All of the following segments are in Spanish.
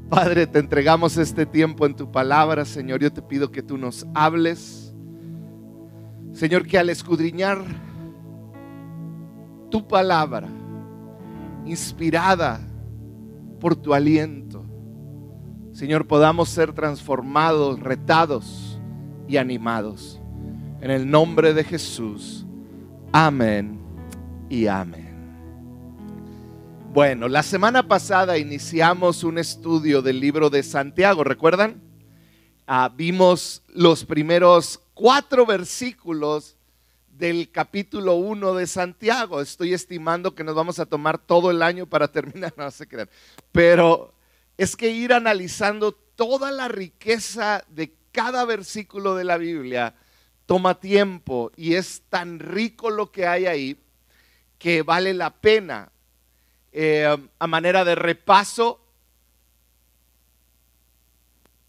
Padre, te entregamos este tiempo en tu palabra, Señor. Yo te pido que tú nos hables, Señor, que al escudriñar tu palabra, inspirada por tu aliento, Señor, podamos ser transformados, retados y animados. En el nombre de Jesús, amén y amén. Bueno, la semana pasada iniciamos un estudio del libro de Santiago, ¿recuerdan? Vimos los primeros 4 versículos del capítulo 1 de Santiago. Estoy estimando que nos vamos a tomar todo el año para terminar, no se crean. Pero es que ir analizando toda la riqueza de cada versículo de la Biblia toma tiempo y es tan rico lo que hay ahí que vale la pena. A manera de repaso,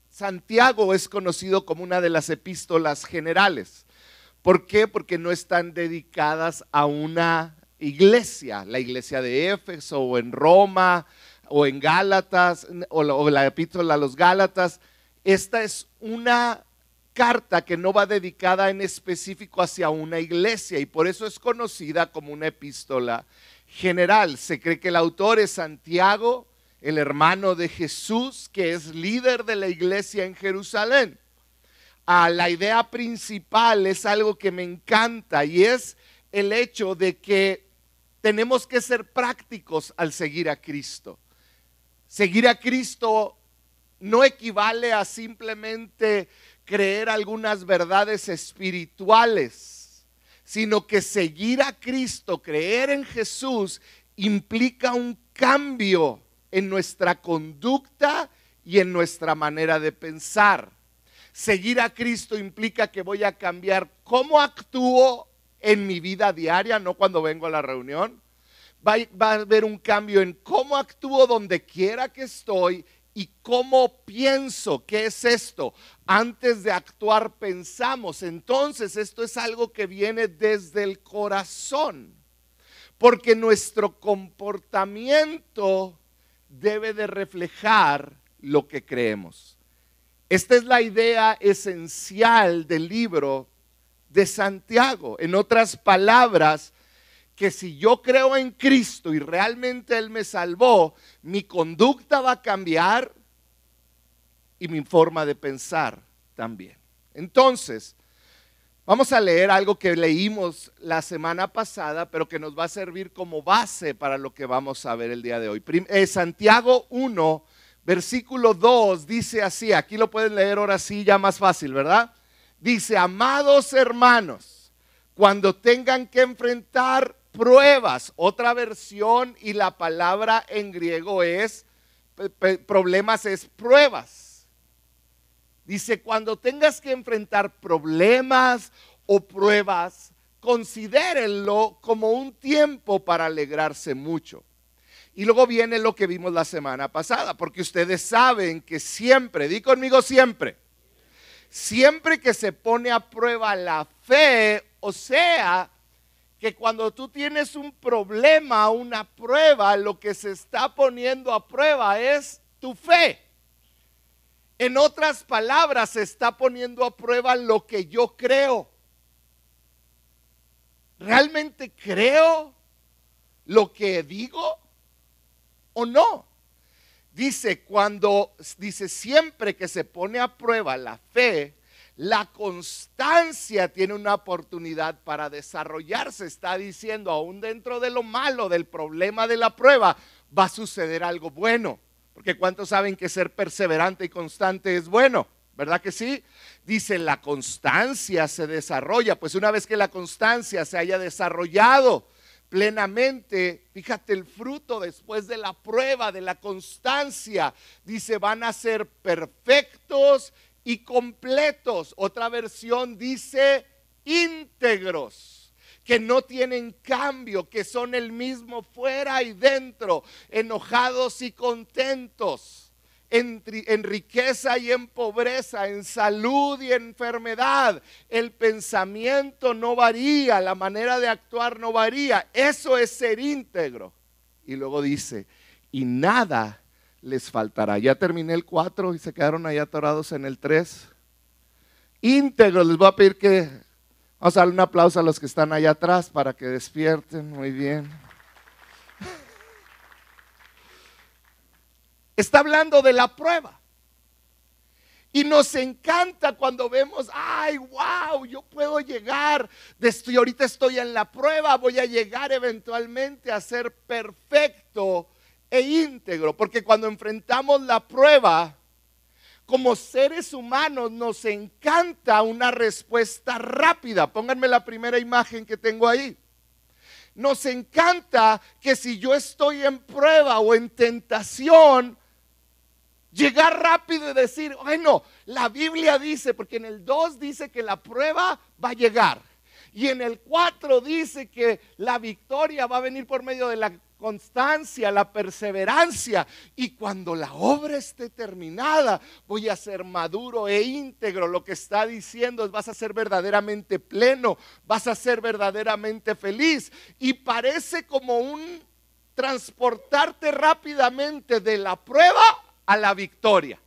Santiago es conocido como una de las epístolas generales. ¿Por qué? Porque no están dedicadas a una iglesia, la iglesia de Éfeso o en Roma o en Gálatas o la epístola a los Gálatas. Esta es una carta que no va dedicada en específico hacia una iglesia y por eso es conocida como una epístola general. Se cree que el autor es Santiago, el hermano de Jesús, que es líder de la iglesia en Jerusalén. La idea principal es algo que me encanta y es el hecho de que tenemos que ser prácticos al seguir a Cristo. Seguir a Cristo no equivale a simplemente creer algunas verdades espirituales, sino que seguir a Cristo, creer en Jesús, implica un cambio en nuestra conducta y en nuestra manera de pensar. Seguir a Cristo implica que voy a cambiar cómo actúo en mi vida diaria, no cuando vengo a la reunión. Va a haber un cambio en cómo actúo donde quiera que estoy y cómo pienso. ¿Qué es esto? Antes de actuar pensamos. Entonces esto es algo que viene desde el corazón, porque nuestro comportamiento debe de reflejar lo que creemos. Esta es la idea esencial del libro de Santiago. En otras palabras, que si yo creo en Cristo y realmente Él me salvó, mi conducta va a cambiar y mi forma de pensar también. Entonces, vamos a leer algo que leímos la semana pasada, pero que nos va a servir como base para lo que vamos a ver el día de hoy. Santiago 1, versículo 2, dice así, aquí lo pueden leer ahora sí, ya más fácil, ¿verdad? Dice, amados hermanos, cuando tengan que enfrentar pruebas, otra versión y la palabra en griego es, problemas es pruebas. Dice, cuando tengas que enfrentar problemas o pruebas, considérenlo como un tiempo para alegrarse mucho. Y luego viene lo que vimos la semana pasada, porque ustedes saben que siempre, di conmigo siempre que se pone a prueba la fe, o sea, que cuando tú tienes un problema, una prueba, lo que se está poniendo a prueba es tu fe. En otras palabras, se está poniendo a prueba lo que yo creo. ¿Realmente creo lo que digo o no? Dice siempre que se pone a prueba la fe, la constancia tiene una oportunidad para desarrollarse. Está diciendo, aún dentro de lo malo, del problema de la prueba, va a suceder algo bueno. Porque ¿cuántos saben que ser perseverante y constante es bueno? ¿Verdad que sí? Dice, la constancia se desarrolla. Pues una vez que la constancia se haya desarrollado plenamente, fíjate el fruto después de la prueba, de la constancia. Dice, van a ser perfectos y completos. Otra versión dice íntegros, que no tienen cambio, que son el mismo fuera y dentro, enojados y contentos, en riqueza y en pobreza, en salud y en enfermedad. El pensamiento no varía, la manera de actuar no varía. Eso es ser íntegro. Y luego dice, y nada les faltará. Ya terminé el 4 y se quedaron ahí atorados en el 3. Íntegro, les voy a pedir que vamos a darle un aplauso a los que están allá atrás para que despierten. Muy bien. Está hablando de la prueba. Y nos encanta cuando vemos, ay, wow, yo puedo llegar, ahorita estoy en la prueba, voy a llegar eventualmente a ser perfecto e íntegro. Porque cuando enfrentamos la prueba, como seres humanos nos encanta una respuesta rápida. Pónganme la primera imagen que tengo ahí. Nos encanta que si yo estoy en prueba o en tentación, llegar rápido y decir, bueno, la Biblia dice, porque en el 2 dice que la prueba va a llegar. Y en el 4 dice que la victoria va a venir por medio de la constancia, la perseverancia. Y cuando la obra esté terminada, voy a ser maduro e íntegro. Lo que está diciendo es, vas a ser verdaderamente pleno, vas a ser verdaderamente feliz. Y parece como un transportarte rápidamente de la prueba a la victoria.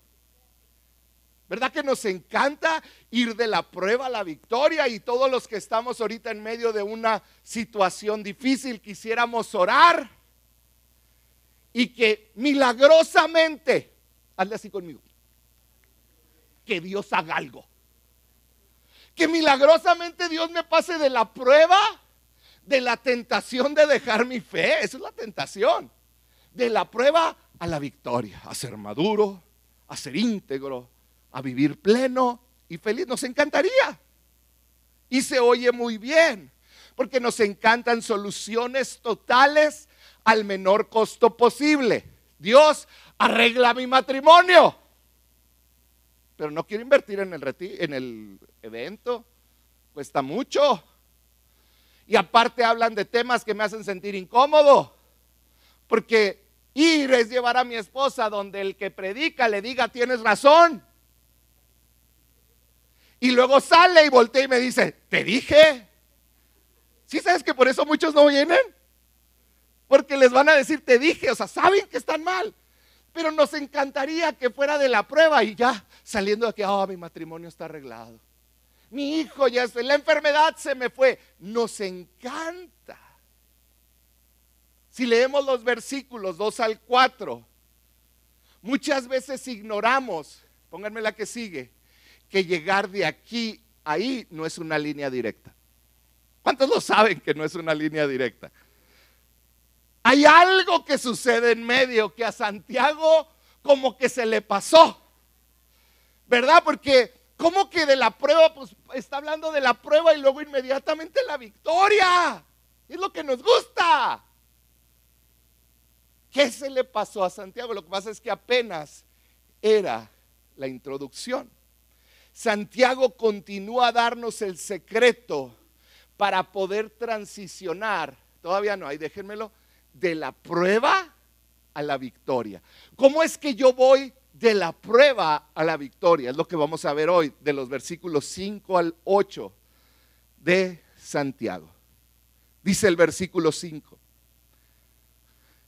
¿Verdad que nos encanta ir de la prueba a la victoria? Y todos los que estamos ahorita en medio de una situación difícil quisiéramos orar y que milagrosamente, hazle así conmigo, que Dios haga algo, que milagrosamente Dios me pase de la prueba, de la tentación de dejar mi fe. Esa es la tentación, de la prueba a la victoria, a ser maduro, a ser íntegro, a vivir pleno y feliz. Nos encantaría. Y se oye muy bien, porque nos encantan soluciones totales al menor costo posible. Dios, arregla mi matrimonio, pero no quiero invertir en el evento, cuesta mucho. Y aparte hablan de temas que me hacen sentir incómodo, porque ir es llevar a mi esposa donde el que predica le diga, tienes razón. Y luego sale y voltea y me dice, te dije. ¿Sí sabes que por eso muchos no vienen? Porque les van a decir, te dije, o sea, saben que están mal. Pero nos encantaría que fuera de la prueba y ya saliendo de aquí, mi matrimonio está arreglado. Mi hijo ya está, la enfermedad se me fue. Nos encanta. Si leemos los versículos 2 al 4, muchas veces ignoramos, pónganme la que sigue, que llegar de aquí a ahí no es una línea directa. ¿Cuántos lo saben que no es una línea directa? Hay algo que sucede en medio que a Santiago como que se le pasó, ¿verdad? Porque como que de la prueba, pues está hablando de la prueba y luego inmediatamente la victoria. Es lo que nos gusta. ¿Qué se le pasó a Santiago? Lo que pasa es que apenas era la introducción. Santiago continúa a darnos el secreto para poder transicionar, todavía no hay, déjenmelo, de la prueba a la victoria. ¿Cómo es que yo voy de la prueba a la victoria? Es lo que vamos a ver hoy, de los versículos 5 al 8 de Santiago. Dice el versículo 5.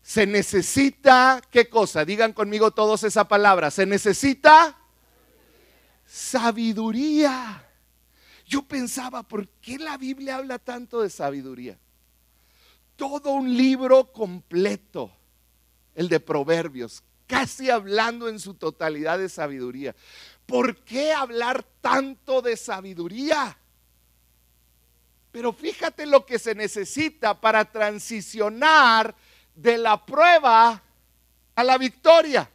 Se necesita, ¿qué cosa? Digan conmigo todos esa palabra. Se necesita sabiduría. Yo pensaba, ¿por qué la Biblia habla tanto de sabiduría? Todo un libro completo, el de Proverbios, casi hablando en su totalidad de sabiduría. ¿Por qué hablar tanto de sabiduría? Pero fíjate lo que se necesita para transicionar de la prueba a la victoria.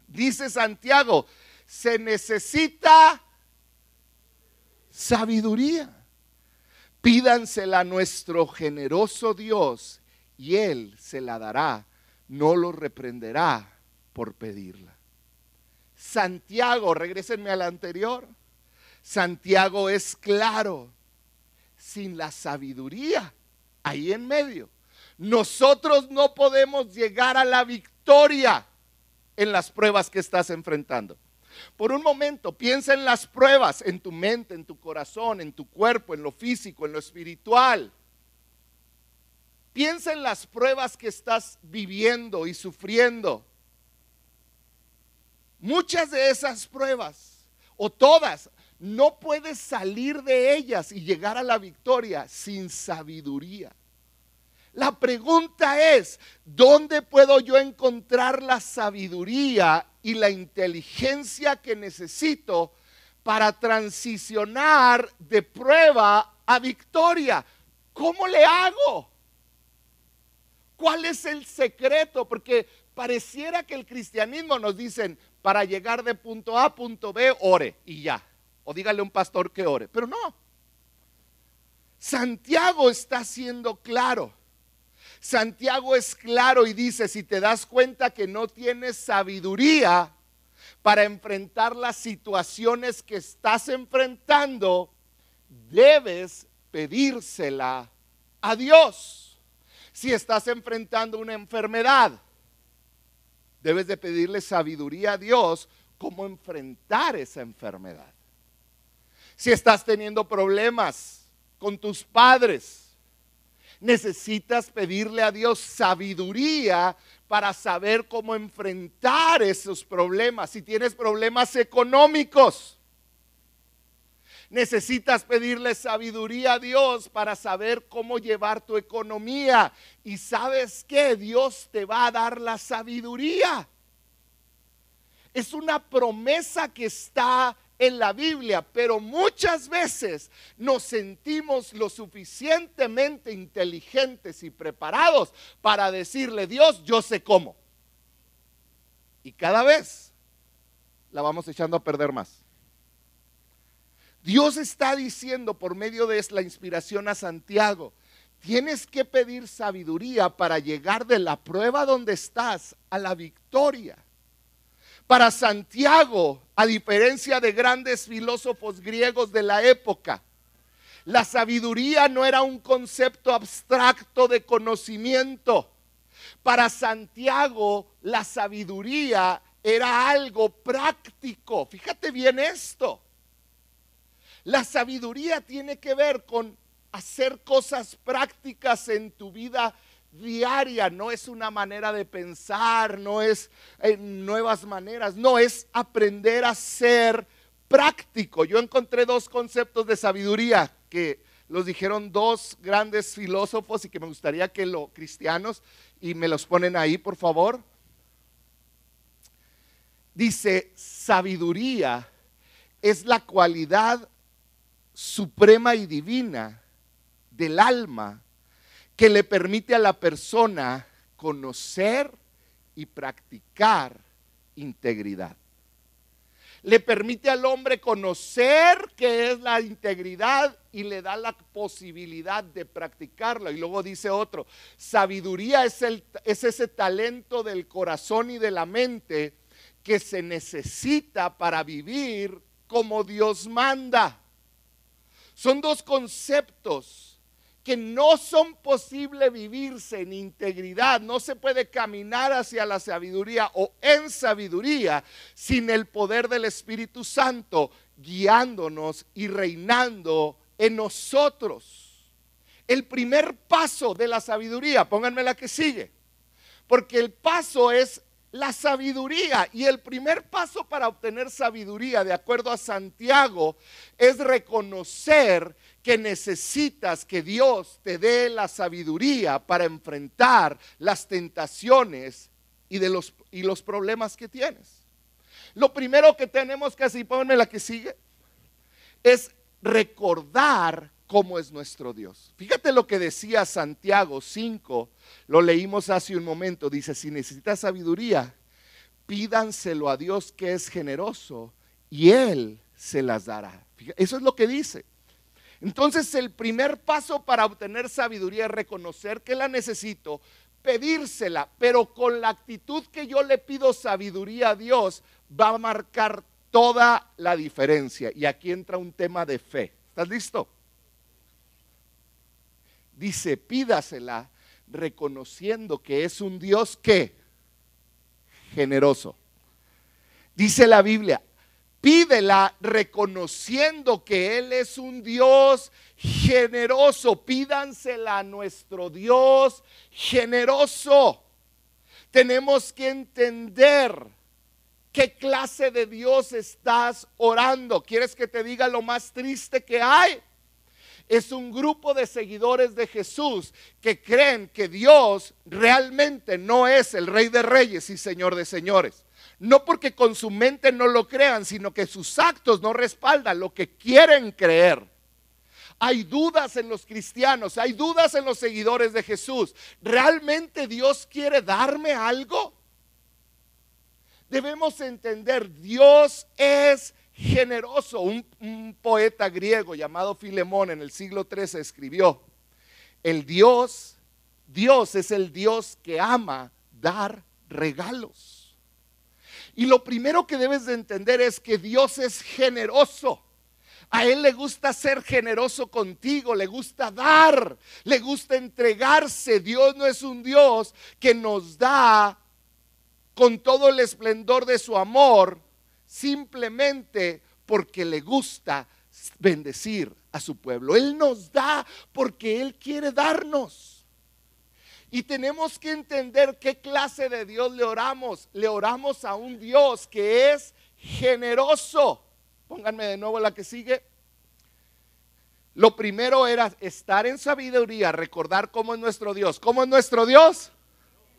Dice Santiago, se necesita sabiduría. Pídansela a nuestro generoso Dios y Él se la dará, no lo reprenderá por pedirla. Santiago, regrésenme al anterior, Santiago es claro, sin la sabiduría, ahí en medio, nosotros no podemos llegar a la victoria en las pruebas que estás enfrentando. Por un momento, piensa en las pruebas, en tu mente, en tu corazón, en tu cuerpo, en lo físico, en lo espiritual. Piensa en las pruebas que estás viviendo y sufriendo. Muchas de esas pruebas, o todas, no puedes salir de ellas y llegar a la victoria sin sabiduría. La pregunta es, ¿dónde puedo yo encontrar la sabiduría y la inteligencia que necesito para transicionar de prueba a victoria? ¿Cómo le hago? ¿Cuál es el secreto? Porque pareciera que el cristianismo nos dicen, para llegar de punto A a punto B, ore y ya. O dígale a un pastor que ore. Pero no. Santiago está siendo claro. Santiago es claro y dice, si te das cuenta que no tienes sabiduría para enfrentar las situaciones que estás enfrentando, debes pedírsela a Dios. Si estás enfrentando una enfermedad, debes de pedirle sabiduría a Dios cómo enfrentar esa enfermedad. Si estás teniendo problemas con tus padres, necesitas pedirle a Dios sabiduría para saber cómo enfrentar esos problemas. Si tienes problemas económicos, necesitas pedirle sabiduría a Dios para saber cómo llevar tu economía. Y ¿sabes qué? Dios te va a dar la sabiduría. Es una promesa que está en la Biblia, pero muchas veces nos sentimos lo suficientemente inteligentes y preparados para decirle, Dios, yo sé cómo. Y cada vez la vamos echando a perder más. Dios está diciendo por medio de la inspiración a Santiago, tienes que pedir sabiduría para llegar de la prueba donde estás a la victoria. Para Santiago, a diferencia de grandes filósofos griegos de la época, la sabiduría no era un concepto abstracto de conocimiento. Para Santiago, la sabiduría era algo práctico. Fíjate bien esto. La sabiduría tiene que ver con hacer cosas prácticas en tu vida diaria. No es una manera de pensar, no es nuevas maneras, no, es aprender a ser práctico. Yo encontré dos conceptos de sabiduría que los dijeron dos grandes filósofos y que me gustaría que los cristianos y me los ponen ahí, por favor. Dice, sabiduría es la cualidad suprema y divina del alma que le permite a la persona conocer y practicar integridad. Le permite al hombre conocer qué es la integridad y le da la posibilidad de practicarlo. Y luego dice otro, sabiduría es ese talento del corazón y de la mente que se necesita para vivir como Dios manda. Son dos conceptos que no son posible vivirse en integridad. No se puede caminar hacia la sabiduría o en sabiduría sin el poder del Espíritu Santo guiándonos y reinando en nosotros. El primer paso de la sabiduría, pónganme la que sigue, porque el paso es la sabiduría, y el primer paso para obtener sabiduría, de acuerdo a Santiago, es reconocer que necesitas que Dios te dé la sabiduría para enfrentar las tentaciones y los problemas que tienes. Lo primero que tenemos que hacer, ponme la que sigue, es recordar cómo es nuestro Dios. Fíjate lo que decía Santiago 5, lo leímos hace un momento, dice, si necesitas sabiduría, pídanselo a Dios que es generoso y Él se las dará. Eso es lo que dice. Entonces el primer paso para obtener sabiduría es reconocer que la necesito, pedírsela, pero con la actitud que yo le pido sabiduría a Dios, va a marcar toda la diferencia. Y aquí entra un tema de fe. ¿Estás listo? Dice, pídasela reconociendo que es un Dios que generoso. Dice la Biblia, pídela reconociendo que Él es un Dios generoso. Pídansela a nuestro Dios generoso. Tenemos que entender ¿Qué clase de Dios estás orando? ¿Quieres que te diga lo más triste que hay? Es un grupo de seguidores de Jesús que creen que Dios realmente no es el Rey de Reyes y Señor de Señores. No porque con su mente no lo crean, sino que sus actos no respaldan lo que quieren creer. Hay dudas en los cristianos, hay dudas en los seguidores de Jesús. ¿Realmente Dios quiere darme algo? Debemos entender, Dios es generoso. Un poeta griego llamado Filemón en el siglo XIII escribió: Dios es el Dios que ama dar regalos. Y lo primero que debes de entender es que Dios es generoso. A Él le gusta ser generoso contigo, le gusta dar, le gusta entregarse. Dios no es un Dios que nos da con todo el esplendor de su amor simplemente porque le gusta bendecir a su pueblo. Él nos da porque Él quiere darnos. Y tenemos que entender qué clase de Dios le oramos. Le oramos a un Dios que es generoso. Pónganme de nuevo la que sigue. Lo primero era estar en sabiduría, recordar cómo es nuestro Dios. ¿Cómo es nuestro Dios?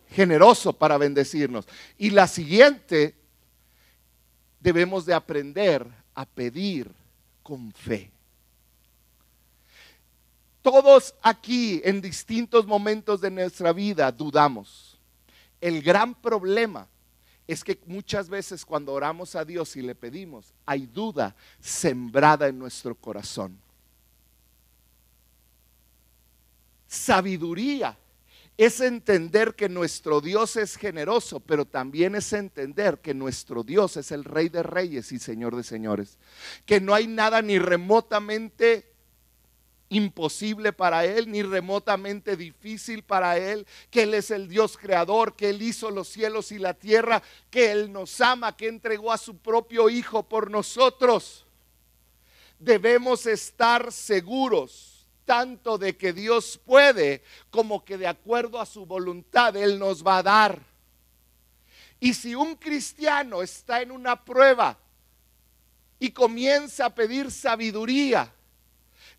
Generoso para bendecirnos. Y la siguiente, debemos de aprender a pedir con fe. Todos aquí en distintos momentos de nuestra vida dudamos. El gran problema es que muchas veces cuando oramos a Dios y le pedimos, hay duda sembrada en nuestro corazón. Sabiduría es entender que nuestro Dios es generoso, pero también es entender que nuestro Dios es el Rey de Reyes y Señor de Señores. Que no hay nada ni remotamente imposible para Él, ni remotamente difícil para Él, que Él es el Dios creador, que Él hizo los cielos y la tierra, que Él nos ama, que entregó a su propio Hijo por nosotros. Debemos estar seguros tanto de que Dios puede, como que de acuerdo a su voluntad Él nos va a dar. Y si un cristiano está en una prueba y comienza a pedir sabiduría,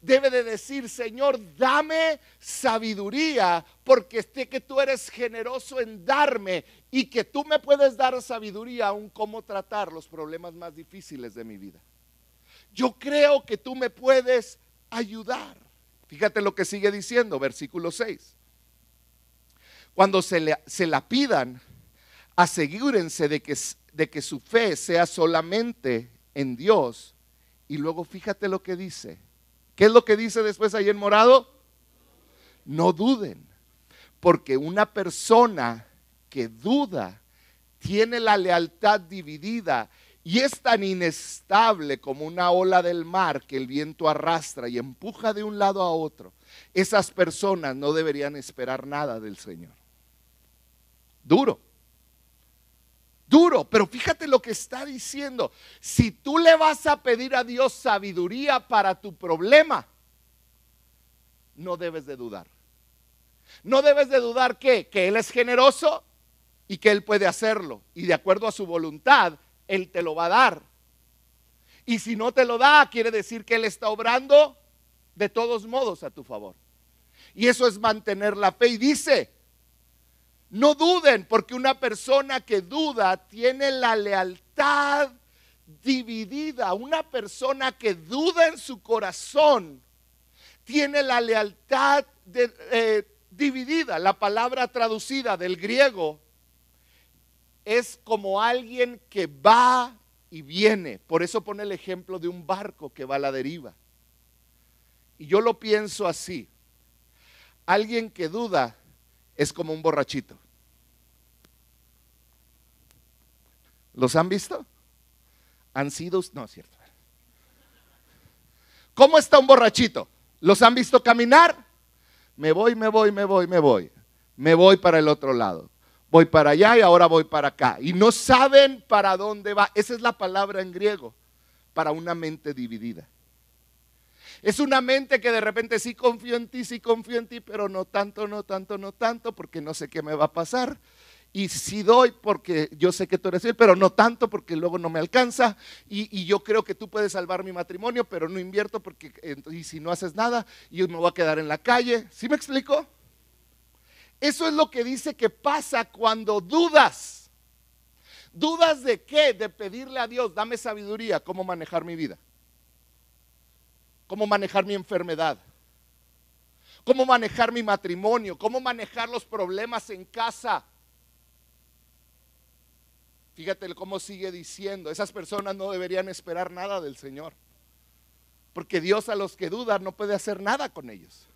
debe de decir: Señor, dame sabiduría, porque sé que tú eres generoso en darme y que tú me puedes dar sabiduría aún cómo tratar los problemas más difíciles de mi vida. Yo creo que tú me puedes ayudar. Fíjate lo que sigue diciendo, versículo 6. Cuando se la pidan, asegúrense de que su fe sea solamente en Dios. Y luego fíjate lo que dice. ¿Qué es lo que dice después ahí en morado? No duden, porque una persona que duda tiene la lealtad dividida y es tan inestable como una ola del mar que el viento arrastra y empuja de un lado a otro. Esas personas no deberían esperar nada del Señor. Duro, pero fíjate lo que está diciendo. Si tú le vas a pedir a Dios sabiduría para tu problema, no debes de dudar. No debes de dudar que Él es generoso y que Él puede hacerlo. Y de acuerdo a su voluntad, Él te lo va a dar. Y si no te lo da, quiere decir que Él está obrando de todos modos a tu favor. Y eso es mantener la fe. Y dice: no duden, porque una persona que duda tiene la lealtad dividida. Una persona que duda en su corazón tiene la lealtad dividida. La palabra traducida del griego es como alguien que va y viene. Por eso pone el ejemplo de un barco que va a la deriva. Y yo lo pienso así: alguien que duda es como un borrachito. ¿Los han visto? ¿Han sido? No, es cierto. ¿Cómo está un borrachito? ¿Los han visto caminar? Me voy para el otro lado. Voy para allá y ahora voy para acá. Y no saben para dónde va. Esa es la palabra en griego para una mente dividida. Es una mente que de repente sí confío en ti, pero no tanto, porque no sé qué me va a pasar. Y sí doy porque yo sé que tú eres fiel, pero no tanto porque luego no me alcanza. Y yo creo que tú puedes salvar mi matrimonio, pero no invierto porque y si no haces nada, yo me voy a quedar en la calle. ¿Sí me explico? Eso es lo que dice que pasa cuando dudas. ¿Dudas de qué? De pedirle a Dios, dame sabiduría, cómo manejar mi vida, cómo manejar mi enfermedad, cómo manejar mi matrimonio, cómo manejar los problemas en casa. Fíjate cómo sigue diciendo, esas personas no deberían esperar nada del Señor, porque Dios a los que dudan no puede hacer nada con ellos.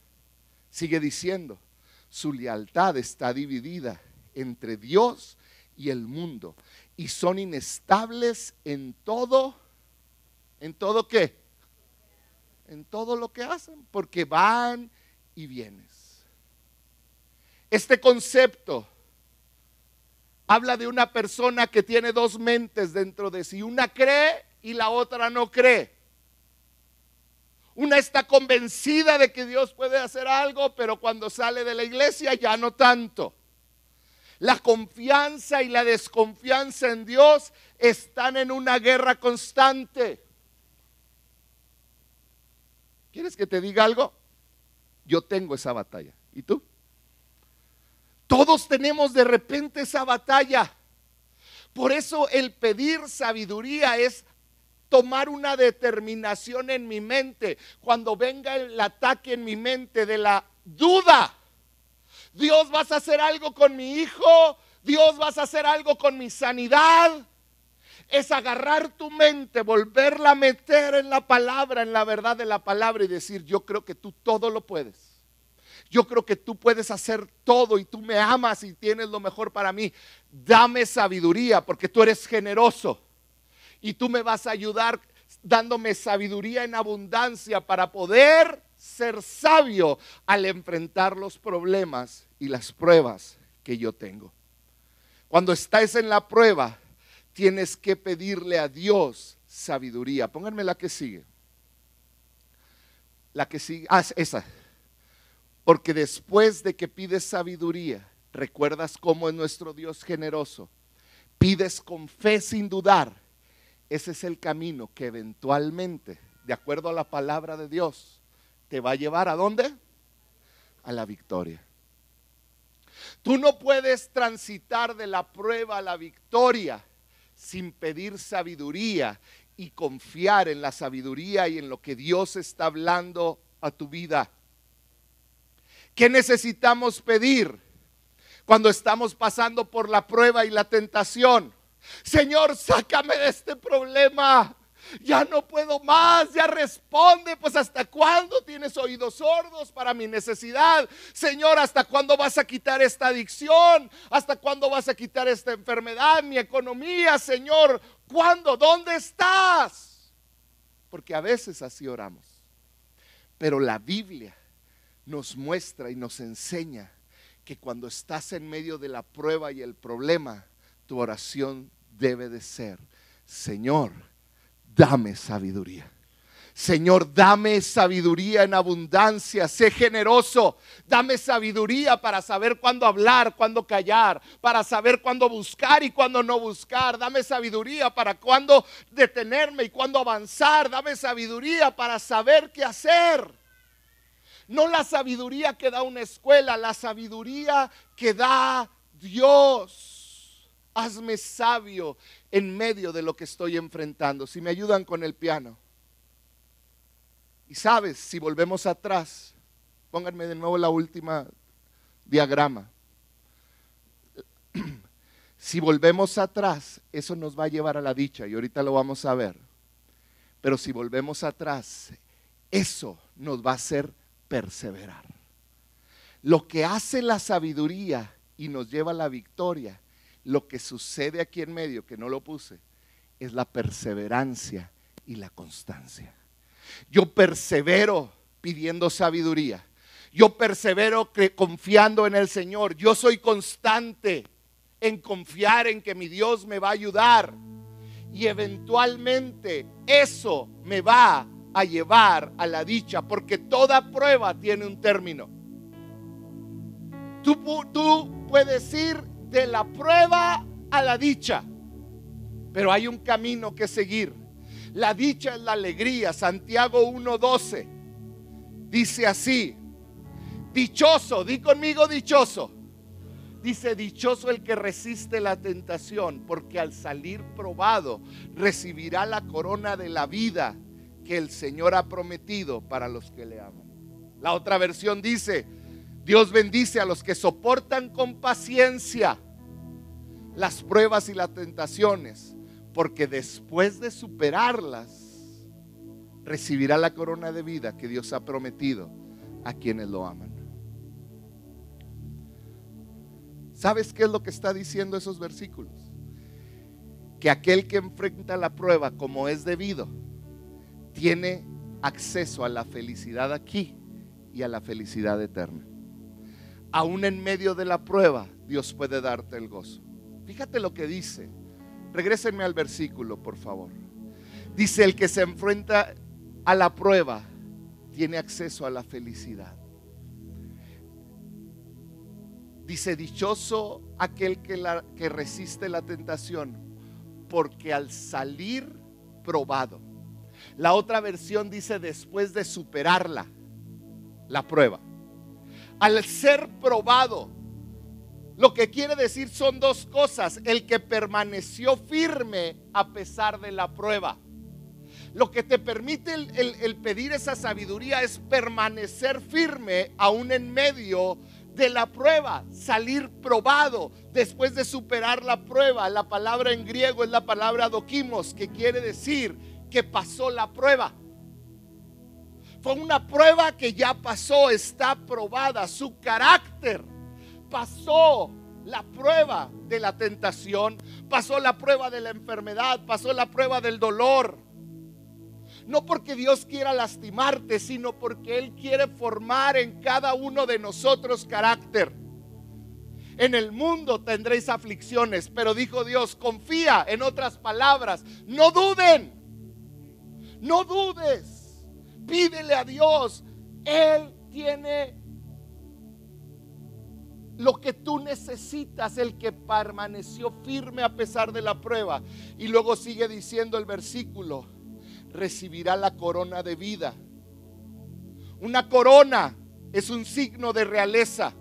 Sigue diciendo, su lealtad está dividida entre Dios y el mundo, y son inestables en todo. ¿En todo qué? En todo lo que hacen, porque van y vienes. Este concepto habla de una persona que tiene dos mentes dentro de sí. Una cree y la otra no cree. Una está convencida de que Dios puede hacer algo, pero cuando sale de la iglesia ya no tanto. La confianza y la desconfianza en Dios están en una guerra constante. ¿Quieres que te diga algo? Yo tengo esa batalla. ¿Y tú? Todos tenemos de repente esa batalla. Por eso el pedir sabiduría es tomar una determinación en mi mente. Cuando venga el ataque en mi mente de la duda, Dios, ¿vas a hacer algo con mi hijo? Dios, ¿vas a hacer algo con mi sanidad? Es agarrar tu mente, volverla a meter en la palabra, en la verdad de la palabra y decir, yo creo que tú todo lo puedes. Yo creo que tú puedes hacer todo y tú me amas y tienes lo mejor para mí. Dame sabiduría porque tú eres generoso y tú me vas a ayudar dándome sabiduría en abundancia para poder ser sabio al enfrentar los problemas y las pruebas que yo tengo. Cuando estés en la prueba, tienes que pedirle a Dios sabiduría. Pónganme la que sigue. La que sigue, esa. Porque después de que pides sabiduría, recuerdas cómo es nuestro Dios generoso. Pides con fe sin dudar. Ese es el camino que eventualmente, de acuerdo a la palabra de Dios, te va a llevar ¿a dónde? A la victoria. Tú no puedes transitar de la prueba a la victoria sin pedir sabiduría y confiar en la sabiduría y en lo que Dios está hablando a tu vida. ¿Qué necesitamos pedir cuando estamos pasando por la prueba y la tentación? Señor, sácame de este problema. Ya no puedo más, ya responde. Pues ¿hasta cuándo tienes oídos sordos para mi necesidad? Señor, ¿hasta cuándo vas a quitar esta adicción? ¿Hasta cuándo vas a quitar esta enfermedad, mi economía? Señor, ¿cuándo? ¿Dónde estás? Porque a veces así oramos. Pero la Biblia nos muestra y nos enseña que cuando estás en medio de la prueba y el problema, tu oración debe de ser, Señor, dame sabiduría. Señor, dame sabiduría en abundancia, sé generoso, dame sabiduría para saber cuándo hablar, cuándo callar, para saber cuándo buscar y cuándo no buscar, dame sabiduría para cuándo detenerme y cuándo avanzar, dame sabiduría para saber qué hacer. No la sabiduría que da una escuela, la sabiduría que da Dios. Hazme sabio en medio de lo que estoy enfrentando. Si me ayudan con el piano. Y sabes, si volvemos atrás, pónganme de nuevo la última diagrama. Si volvemos atrás, eso nos va a llevar a la dicha y ahorita lo vamos a ver. Pero si volvemos atrás, eso nos va a hacer perseverar. Lo que hace la sabiduría y nos lleva a la victoria, lo que sucede aquí en medio, que no lo puse, es la perseverancia y la constancia. Yo persevero pidiendo sabiduría. Yo persevero confiando en el Señor. Yo soy constante en confiar en que mi Dios me va a ayudar. Y eventualmente eso me va a llevar a la dicha, porque toda prueba tiene un término. Tú puedes ir de la prueba a la dicha. Pero hay un camino que seguir. La dicha es la alegría. Santiago 1:12 dice así: dichoso, di conmigo dichoso. Dice: dichoso el que resiste la tentación, porque al salir probado recibirá la corona de la vida que el Señor ha prometido para los que le aman. La otra versión dice: Dios bendice a los que soportan con paciencia las pruebas y las tentaciones, porque después de superarlas recibirá la corona de vida que Dios ha prometido a quienes lo aman. ¿Sabes qué es lo que está diciendo esos versículos? Que aquel que enfrenta la prueba como es debido tiene acceso a la felicidad aquí y a la felicidad eterna. Aún en medio de la prueba, Dios puede darte el gozo. Fíjate lo que dice. Regrésenme al versículo, por favor. Dice: el que se enfrenta a la prueba tiene acceso a la felicidad. Dice: dichoso aquel que resiste la tentación, porque al salir probado. La otra versión dice: después de superarla, la prueba. Al ser probado, lo que quiere decir son dos cosas: el que permaneció firme a pesar de la prueba. Lo que te permite el pedir esa sabiduría es permanecer firme aún en medio de la prueba, salir probado después de superar la prueba. La palabra en griego es la palabra dokimos, que quiere decir que pasó la prueba. Fue una prueba que ya pasó, está probada. Su carácter pasó la prueba de la tentación, pasó la prueba de la enfermedad, pasó la prueba del dolor. No porque Dios quiera lastimarte, sino porque Él quiere formar en cada uno de nosotros carácter. En el mundo tendréis aflicciones, pero dijo Dios: confía. En otras palabras, no duden, no dudes, pídele a Dios. Él tiene lo que tú necesitas, el que permaneció firme a pesar de la prueba. Y luego sigue diciendo el versículo: recibirá la corona de vida. Una corona es un signo de realeza,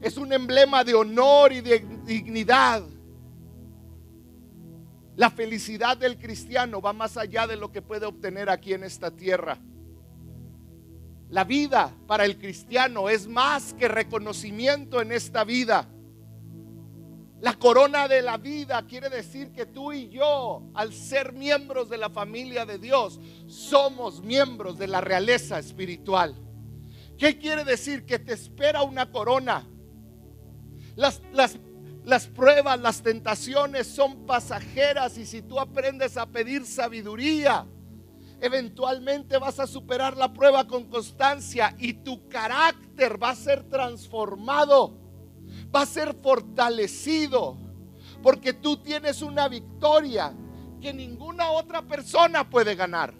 es un emblema de honor y de dignidad. La felicidad del cristiano va más allá de lo que puede obtener aquí en esta tierra. La vida para el cristiano es más que reconocimiento en esta vida. La corona de la vida quiere decir que tú y yo, al ser miembros de la familia de Dios, somos miembros de la realeza espiritual. ¿Qué quiere decir? Que te espera una corona. Las pruebas, las tentaciones son pasajeras, y si tú aprendes a pedir sabiduría, eventualmente vas a superar la prueba con constancia y tu carácter va a ser transformado, va a ser fortalecido, porque tú tienes una victoria que ninguna otra persona puede ganar,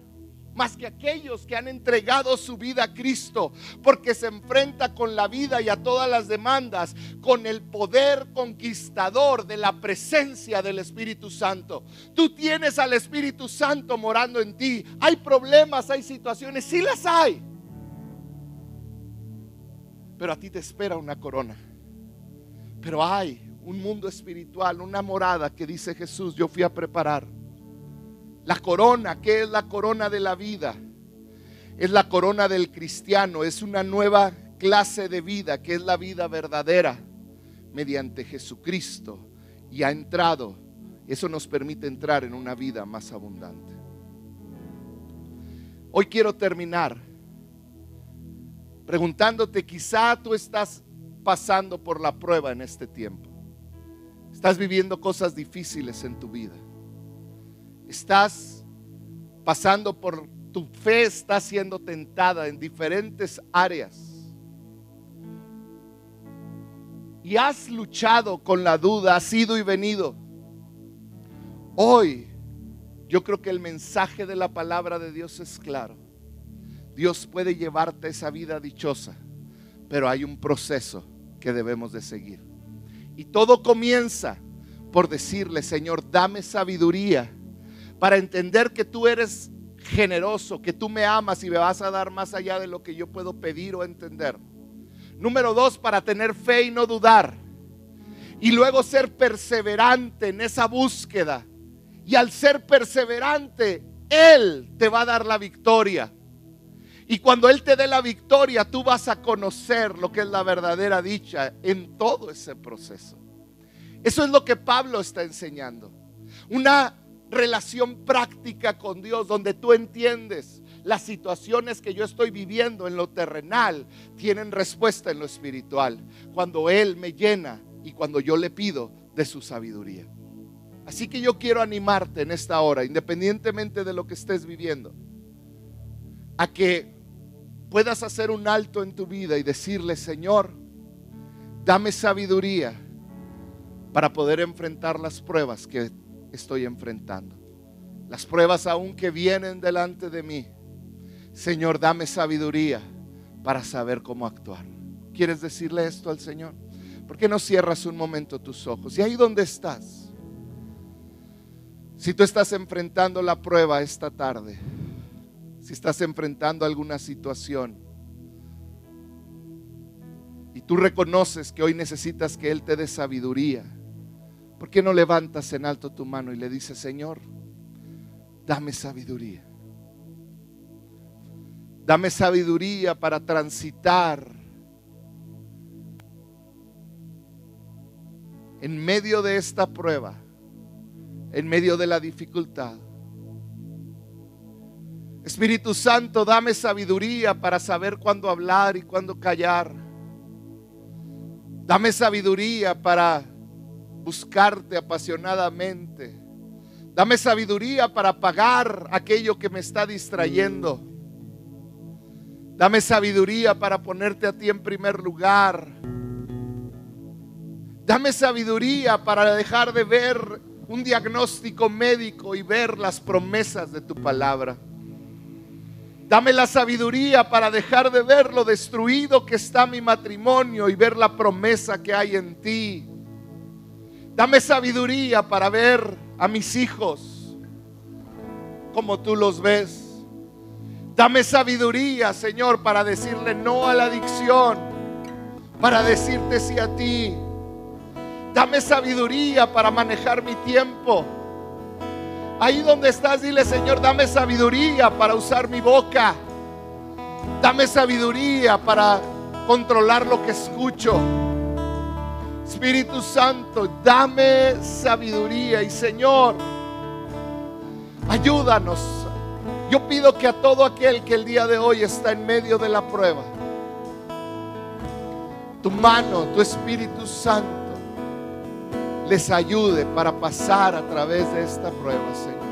más que aquellos que han entregado su vida a Cristo, porque se enfrenta con la vida y a todas las demandas con el poder conquistador de la presencia del Espíritu Santo. Tú tienes al Espíritu Santo morando en ti. Hay problemas, hay situaciones, sí las hay, pero a ti te espera una corona. Pero hay un mundo espiritual, una morada que dice Jesús: yo fui a preparar. La corona, ¿qué es la corona de la vida? Es la corona del cristiano, es una nueva clase de vida, que es la vida verdadera mediante Jesucristo, y ha entrado. Eso nos permite entrar en una vida más abundante. Hoy quiero terminar preguntándote: quizá tú estás pasando por la prueba en este tiempo. Estás viviendo cosas difíciles en tu vida. Estás pasando por, tu fe está siendo tentada en diferentes áreas. Y has luchado con la duda, has ido y venido. Hoy yo creo que el mensaje de la palabra de Dios es claro. Dios puede llevarte a esa vida dichosa, pero hay un proceso que debemos de seguir. Y todo comienza por decirle: Señor, dame sabiduría para entender que tú eres generoso, que tú me amas y me vas a dar más allá de lo que yo puedo pedir o entender. Número 2, para tener fe y no dudar. Y luego ser perseverante en esa búsqueda. Y al ser perseverante, Él te va a dar la victoria. Y cuando Él te dé la victoria, tú vas a conocer lo que es la verdadera dicha en todo ese proceso. Eso es lo que Pablo está enseñando. Una relación práctica con Dios, donde tú entiendes las situaciones que yo estoy viviendo en lo terrenal tienen respuesta en lo espiritual, cuando Él me llena y cuando yo le pido de su sabiduría. Así que yo quiero animarte en esta hora, independientemente de lo que estés viviendo, a que puedas hacer un alto en tu vida y decirle: Señor, dame sabiduría para poder enfrentar las pruebas que estoy enfrentando, las pruebas aún que vienen delante de mí. Señor, dame sabiduría para saber cómo actuar. ¿Quieres decirle esto al Señor? ¿Por qué no cierras un momento tus ojos? Y ahí donde estás, si tú estás enfrentando la prueba esta tarde, si estás enfrentando alguna situación y tú reconoces que hoy necesitas que Él te dé sabiduría, ¿por qué no levantas en alto tu mano y le dices: Señor, dame sabiduría? Dame sabiduría para transitar en medio de esta prueba, en medio de la dificultad. Espíritu Santo, dame sabiduría para saber cuándo hablar y cuándo callar. Dame sabiduría para buscarte apasionadamente. Dame sabiduría para apagar aquello que me está distrayendo. Dame sabiduría para ponerte a ti en primer lugar. Dame sabiduría para dejar de ver un diagnóstico médico y ver las promesas de tu palabra. Dame la sabiduría para dejar de ver lo destruido que está mi matrimonio y ver la promesa que hay en ti. Dame sabiduría para ver a mis hijos como tú los ves. Dame sabiduría, Señor, para decirle no a la adicción, para decirte sí a ti. Dame sabiduría para manejar mi tiempo. Ahí donde estás, dile: Señor, dame sabiduría para usar mi boca. Dame sabiduría para controlar lo que escucho. Espíritu Santo, dame sabiduría. Y Señor, ayúdanos. Yo pido que a todo aquel que el día de hoy está en medio de la prueba, tu mano, tu Espíritu Santo les ayude para pasar a través de esta prueba, Señor.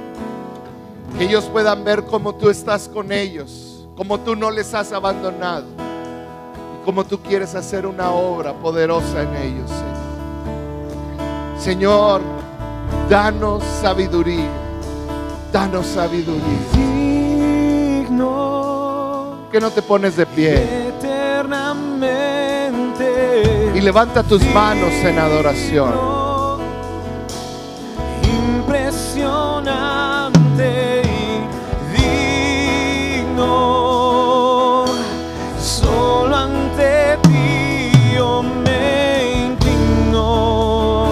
Que ellos puedan ver cómo tú estás con ellos, cómo tú no les has abandonado y cómo tú quieres hacer una obra poderosa en ellos, Señor. Señor, danos sabiduría. Danos sabiduría. Que no te pones de pie eternamente y levanta tus manos en adoración. Impresionante y digno, solo ante ti yo me inclino.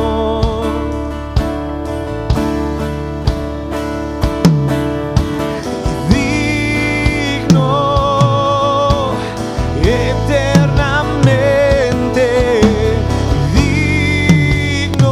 Digno, eternamente digno.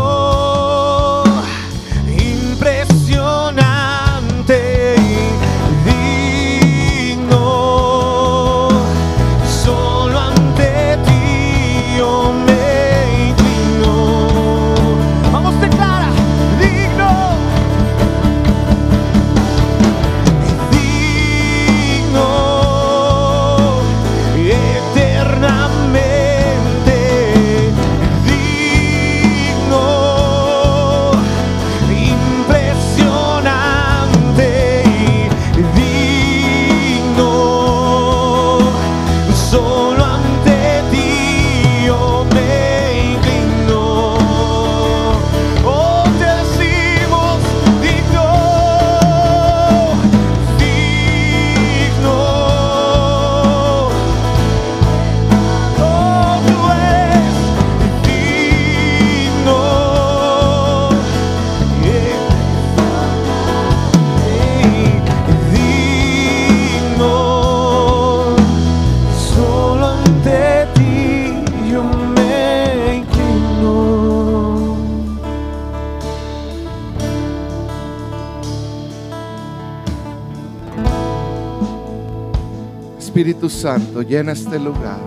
Espíritu Santo, llena este lugar.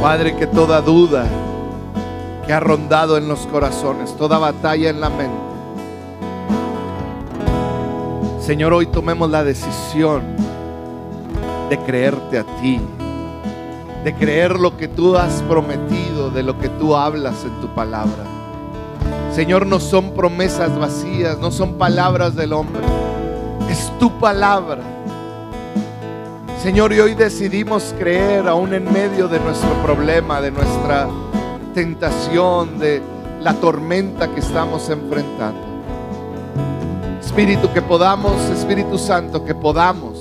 Padre, que toda duda que ha rondado en los corazones, toda batalla en la mente, Señor, hoy tomemos la decisión de creerte a ti, de creer lo que tú has prometido, de lo que tú hablas en tu palabra. Señor, no son promesas vacías, no son palabras del hombre, es tu palabra. Señor, y hoy decidimos creer aún en medio de nuestro problema, de nuestra tentación, de la tormenta que estamos enfrentando. Espíritu, que podamos, Espíritu Santo, que podamos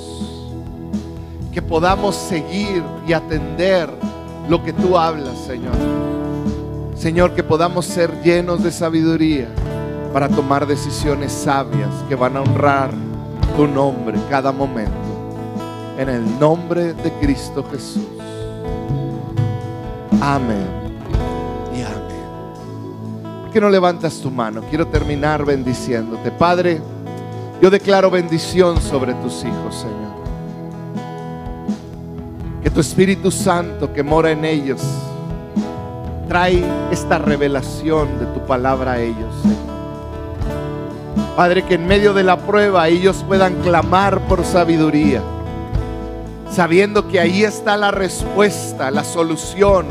seguir y atender lo que tú hablas, Señor. Señor, que podamos ser llenos de sabiduría para tomar decisiones sabias que van a honrar tu nombre cada momento. En el nombre de Cristo Jesús. Amén y amén. ¿Por qué no levantas tu mano? Quiero terminar bendiciéndote. Padre, yo declaro bendición sobre tus hijos, Señor. Que tu Espíritu Santo que mora en ellos trae esta revelación de tu palabra a ellos, Señor. Padre, que en medio de la prueba ellos puedan clamar por sabiduría, sabiendo que ahí está la respuesta, la solución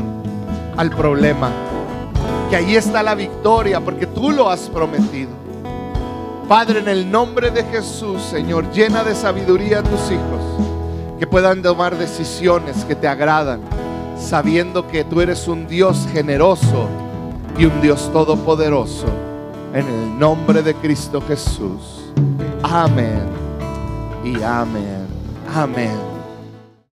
al problema, que ahí está la victoria, porque tú lo has prometido. Padre, en el nombre de Jesús, Señor, llena de sabiduría a tus hijos, que puedan tomar decisiones que te agradan, sabiendo que tú eres un Dios generoso y un Dios todopoderoso. En el nombre de Cristo Jesús. Amén y amén. Amén.